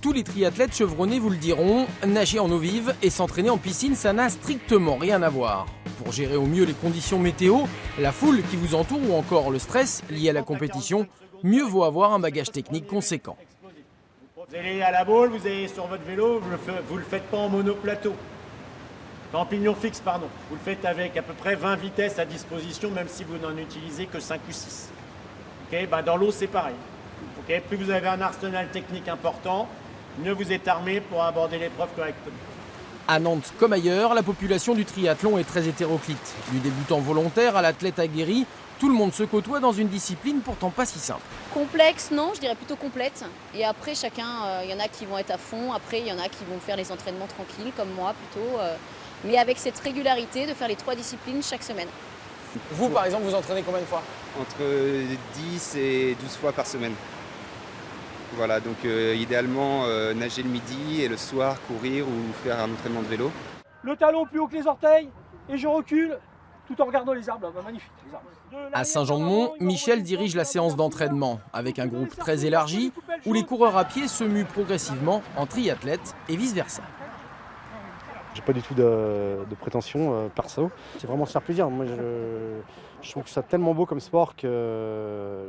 Tous les triathlètes chevronnés vous le diront, nager en eau vive et s'entraîner en piscine, ça n'a strictement rien à voir. Pour gérer au mieux les conditions météo, la foule qui vous entoure ou encore le stress lié à la compétition, mieux vaut avoir un bagage technique conséquent. Vous allez à la boule, vous allez sur votre vélo, vous le faites pas en monoplateau. En pignon fixe, pardon. Vous le faites avec à peu près 20 vitesses à disposition, même si vous n'en utilisez que 5 ou 6. Okay, dans l'eau, c'est pareil. Okay, plus vous avez un arsenal technique important, mieux vous êtes armé pour aborder l'épreuve correctement. À Nantes comme ailleurs, la population du triathlon est très hétéroclite. Du débutant volontaire à l'athlète aguerri, tout le monde se côtoie dans une discipline pourtant pas si simple. Complexe, non, je dirais plutôt complète. Et après, chacun, il y en a qui vont être à fond, après il y en a qui vont faire les entraînements tranquilles, comme moi plutôt. Mais avec cette régularité de faire les 3 disciplines chaque semaine. Vous, par exemple, vous entraînez combien de fois? Entre 10 et 12 fois par semaine. Voilà, donc idéalement nager le midi et le soir courir ou faire un entraînement de vélo. Le talon plus haut que les orteils et je recule tout en regardant les arbres. Magnifique, les arbres. À Saint-Jean-de-Mont, Michel dirige la séance d'entraînement avec un groupe très élargi où les coureurs à pied se muent progressivement en triathlètes et vice-versa. J'ai pas du tout de prétention perso. C'est vraiment se faire plaisir. Moi, je trouve que c'est tellement beau comme sport que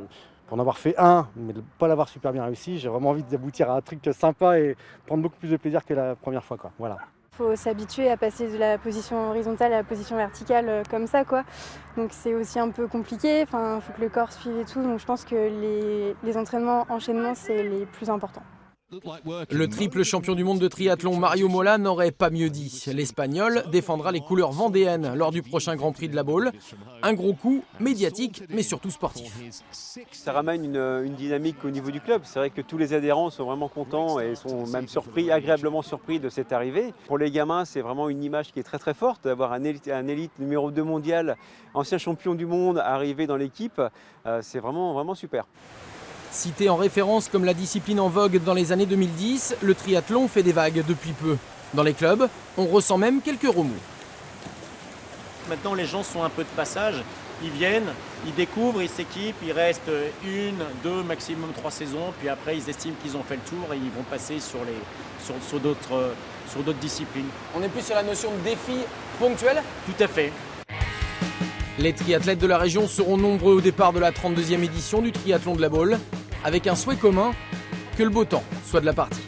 pour en avoir fait un, mais de ne pas l'avoir super bien réussi, j'ai vraiment envie d'aboutir à un truc sympa et prendre beaucoup plus de plaisir que la première fois, quoi. Voilà. Il faut s'habituer à passer de la position horizontale à la position verticale comme ça, quoi. Donc c'est aussi un peu compliqué. Enfin, il faut que le corps suive et tout. Donc je pense que les entraînements enchaînements, c'est les plus importants. Le triple champion du monde de triathlon Mario Mola n'aurait pas mieux dit. L'Espagnol défendra les couleurs vendéennes lors du prochain Grand Prix de la Baule. Un gros coup médiatique, mais surtout sportif. Ça ramène une dynamique au niveau du club. C'est vrai que tous les adhérents sont vraiment contents et sont même surpris, agréablement surpris de cette arrivée. Pour les gamins, c'est vraiment une image qui est très très forte. D'avoir un élite numéro 2 mondial, ancien champion du monde, arrivé dans l'équipe, c'est vraiment super. Cité en référence comme la discipline en vogue dans les années 2010, le triathlon fait des vagues depuis peu. Dans les clubs, on ressent même quelques remous. Maintenant, les gens sont un peu de passage. Ils viennent, ils découvrent, ils s'équipent, ils restent 1, 2, maximum 3 saisons. Puis après, ils estiment qu'ils ont fait le tour et ils vont passer sur d'autres disciplines. On est plus sur la notion de défi ponctuel? Tout à fait. Les triathlètes de la région seront nombreux au départ de la 32e édition du triathlon de la Baule, avec un souhait commun, que le beau temps soit de la partie.